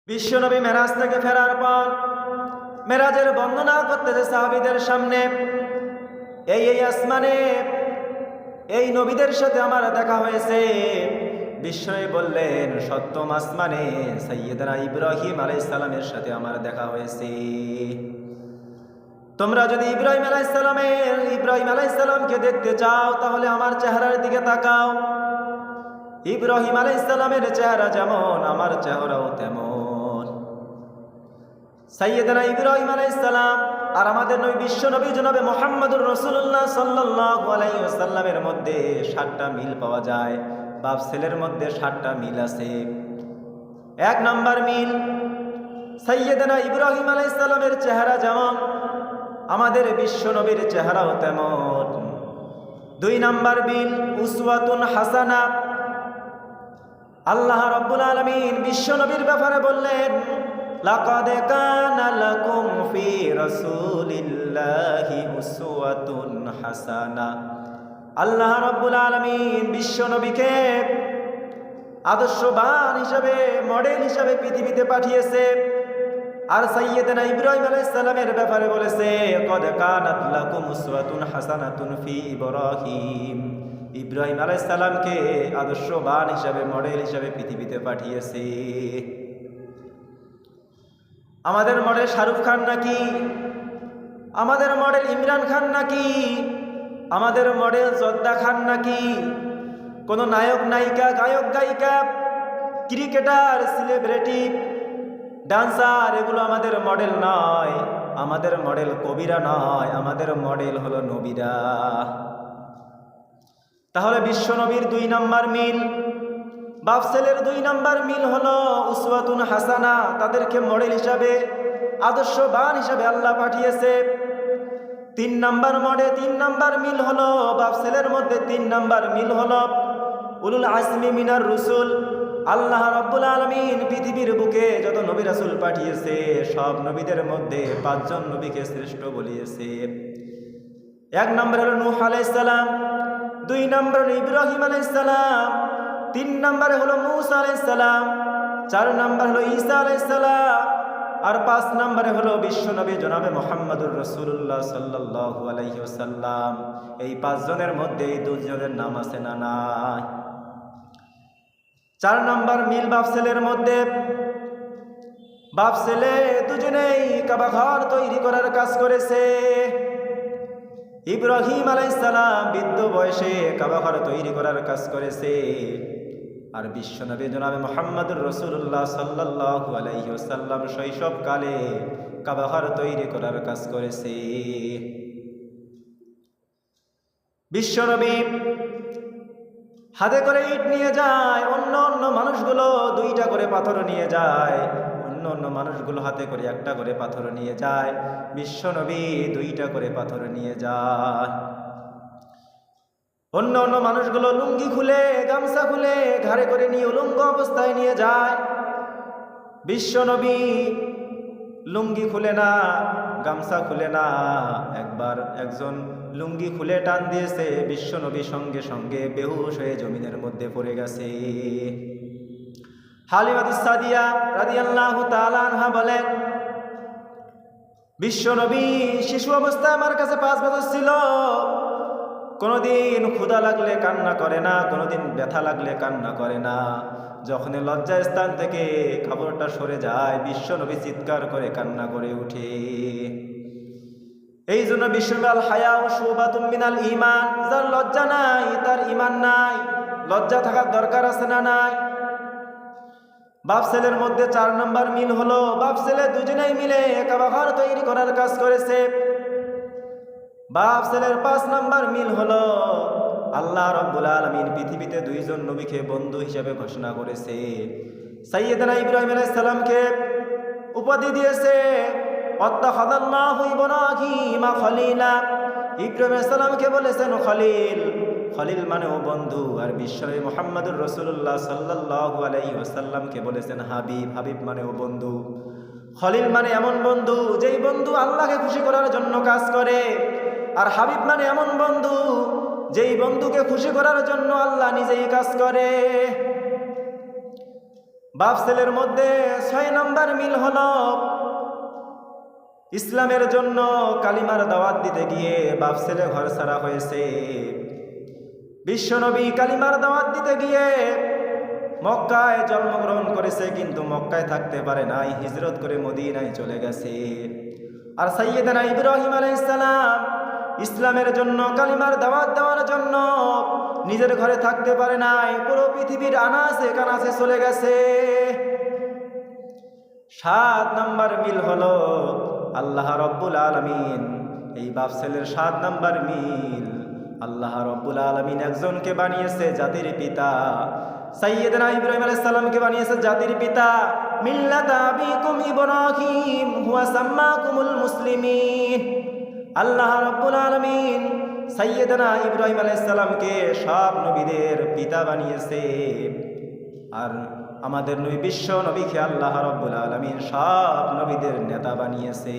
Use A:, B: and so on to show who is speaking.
A: বিশ্বনবী মেরাজ থেকে ফেরার পর মেরাজের বর্ণনা করতেছে সাহাবীদের সামনে, এই আসমানে এই নবীদের সাথে আমার দেখা হয়েছে। বিশ্বনবী বললেন, সপ্তম আসমানে সাইয়্যিদনা ইব্রাহিম আলাইহিস সালামের সাথে আমার দেখা হয়েছে। তোমরা যদি ইব্রাহিম আলাইহিস সালামকে দেখতে চাও তাহলে আমার চেহারার দিকে তাকাও। ইব্রাহিম আলাইহিস সালামের চেহারা যেমন আমার চেহারাও তেমন। সাইয়্যিদনা ইব্রাহিম আলাইহিস সালাম আর আমাদের নবী বিশ্বনবী জনাবে মুহাম্মদুর রাসূলুল্লাহ সাল্লাল্লাহু আলাইহি ওয়াসাল্লামের মধ্যে 7টা মিল পাওয়া যায়। বাপ ছেলের মধ্যে 7টা মিল আছে। 1 নাম্বার মিল, সাইয়্যিদনা ইব্রাহিম আলাইহিস সালামের চেহারা যেমন আমাদের বিশ্বনবীর চেহারাও তেমন। 2 নাম্বার মিল, উসওয়াতুন হাসানা। আল্লাহ রাব্বুল আলামিন বিশ্বনবীর ব্যাপারে বললেন, লাকাদ কানা লাকুম ফি রাসূলিল্লাহি উসওয়াতুন হাসানা। আল্লাহ রাব্বুল আলামিন বিশ্বনবীকে আদর্শবান হিসাবে, মডেল হিসাবে পৃথিবীতে পাঠিয়েছে। আর সাইয়্যিদনা ইব্রাহিম আলাইহিস সালামের ব্যাপারে বলেছে, কদ কানাত লাকুম উসওয়াতুন হাসানাতুন ফি ইব্রাহিম। ইব্রাহিম আলাইহিস সালামকে আদর্শবান হিসাবে, মডেল হিসাবে পৃথিবীতে পাঠিয়েছে। আমাদের মডেল শাহরুখ খান নাকি? আমাদের মডেল ইমরান খান নাকি? আমাদের মডেল জর্দা খান নাকি? কোন নায়ক নায়িকা, গায়ক গায়িকা, ক্রিকেটার, সেলিব্রিটি, ডান্সার এগুলো আমাদের মডেল নয়। আমাদের মডেল কবিরা নয়, আমাদের মডেল হলো নবীরা। তাহলে বিশ্বনবীর 2 নাম্বার মিল, বাপ ছেলের 2 নাম্বার মিল হলো উসওয়াতুন হাসানা। তাদেরকে মডেল হিসাবে, আদর্শবান হিসাবে আল্লাহ পাঠিয়েছে। 3 নাম্বার মিল হলো বাপ ছেলের মধ্যে 3 নাম্বার মিল হলো উলুল আজমি মিনার রসুল। আল্লাহ রাব্বুল আলামিন পৃথিবীর বুকে যত নবী রাসূল পাঠিয়েছে সব নবীদের মধ্যে 5 জন নবীকে শ্রেষ্ঠ বলিয়েছে। 1 নম্বর হলো নূহ আলাইহিস সালাম, 2 নম্বর হলো ইব্রাহিম আলাইহিস সালাম, 3 নম্বরে হলো মূসা আলাইহিস সালাম, 4 নম্বর হলো ঈসা আলাইহিস সালাম, আর 5 নম্বরে হলো বিশ্বনবী জনাবে মুহাম্মদুর রাসূলুল্লাহ সাল্লাল্লাহু আলাইহি ওয়াসাল্লাম। এই 5 জনের মধ্যে এই 2 জনের নাম আছে না নাই? 4 নম্বর মিল বাপ ছেলের মধ্যে, বাপ ছেলে দুজনেই কাবা ঘর তৈরি করার কাজ করেছে। ইব্রাহিম আলাইহিস সালাম বৃদ্ধ বয়সে কাবা ঘর তৈরি করার কাজ করেছে, আর বিশ্বনবী জনাবে মুহাম্মদুর রাসূলুল্লাহ সাল্লাল্লাহু আলাইহি ওয়াসাল্লাম শৈশবকালে কাবা ঘর তৈরি করার কাজ করেছে। বিশ্বনবী হাতে করে ইট নিয়ে যায়, অন্য মানুষগুলো 2টা করে পাথর নিয়ে যায়। অন্য মানুষগুলো হাতে করে 1টা করে পাথর নিয়ে যায়, বিশ্বনবী 2টা করে পাথর নিয়ে যায়। অন্য মানুষগুলো লুঙ্গি খুলে, গামছা খুলে ঘাড়ে করে নিয়ে উলঙ্গ অবস্থায় নিয়ে যায়। বিশ্বনবী লুঙ্গি খুলে না, গামছা খুলে না। একবার একজন লুঙ্গি খুলে টান দিয়েছে, বিশ্বনবী সঙ্গে সঙ্গে বেহুশ হয়ে জমিনের মধ্যে পড়ে গেছে। হালিমাতুস সাদিয়া রাদিয়াল্লাহু তাআলা আনহা বলেন, বিশ্বনবী শিশু অবস্থায় আমার কাছে 5 বছর ছিল। কোনোদিন ক্ষুধা লাগলে কান্না করে না, কোনোদিন ব্যথা লাগলে কান্না করে না। যখন লজ্জা স্থান থেকে কাপড়টা সরে যায় বিশ্বনবী চিৎকার করে কান্না করে উঠে। এই জন্য বিশ্বনবী আল হায়াউ শুবাতুম মিনাল ঈমান, যার লজ্জা নাই তার ঈমান নাই। লজ্জা থাকার দরকার আছে না নাই? বাপ ছেলের মধ্যে 4 নম্বর মিল হলো বাপ ছেলে দুজনেই মিলে কাবা ঘর তৈরি করার কাজ করেছে। বাপ ছেলের 5 নম্বর মিল হলো আল্লাহ রাব্বুল আলামিন পৃথিবীতে 2 জন নবীকে বন্ধু হিসেবে ঘোষণা করেছে। সাইয়্যিদনা ইব্রাহিম আলাইহিস সালামকে উপাধি দিয়েছে ওয়াত্তাখাযাল্লাহু ইব্রাহিমা খলিলা। ইব্রাহিম আলাইহিস সালামকে বলেছেন খলিল। খলিল মানেও বন্ধু। আর বিশ্বনবী মুহাম্মদুর রাসূলুল্লাহ সাল্লাল্লাহু আলাইহি ওয়াসাল্লামকে বলেছেন হাবিব। হাবিব মানেও বন্ধু। খলিল মানে এমন বন্ধু যেই বন্ধু আল্লাহকে খুশি করার জন্য কাজ করে, আর হাবিব মানে এমন বন্ধু যেই বন্ধুকে খুশি করার জন্য আল্লাহ নিজেই কাজ করে। বাপ ছেলের মধ্যে 6 নম্বর মিল হলো ইসলামের জন্য কালিমার দাওয়াত দিতে গিয়ে বাপ ছেলে ঘর ছাড়া হয়েছে। বিশ্বনবী কালিমার দাওয়াত দিতে গিয়ে মক্কায় জন্মগ্রহণ করেছে, কিন্তু মক্কায় থাকতে পারে নাই, হিজরত করে মদিনায় চলে গেছে। আর সাইয়েদানা ইব্রাহিম আলাইহিস সালাম ইসলামের জন্য কালিমার দাওয়াত দেওয়ার জন্য নিজের ঘরে থাকতে পারে নাই, পুরো পৃথিবীর আনাচে কানাচে চলে গেছে। 7 নম্বর মিল হলো আল্লাহ রব্বুল আলামিন। এই বাপ ছেলের 7 নম্বর মিল, আল্লাহ রব্বুল আলামিন একজনকে বানিয়েছে জাতির পিতা। সাইয়েদনা ইব্রাহিম আলাইহিস সালামকে বানিয়েছে জাতির পিতা। মিল্লাতা আবিকুম ইব্রাহিম হুয়া সাম্মাকুমুল মুসলিমিন। আল্লাহ রব্বুল আলামিন সাইয়েদনা ইব্রাহিম আলাইহিস সালামকে সব নবীদের পিতা বানিয়েছে। আর আমাদের নবী বিশ্ব নবীকে আল্লাহ রব্বুল আলামিন সব নবীদের নেতা বানিয়েছে।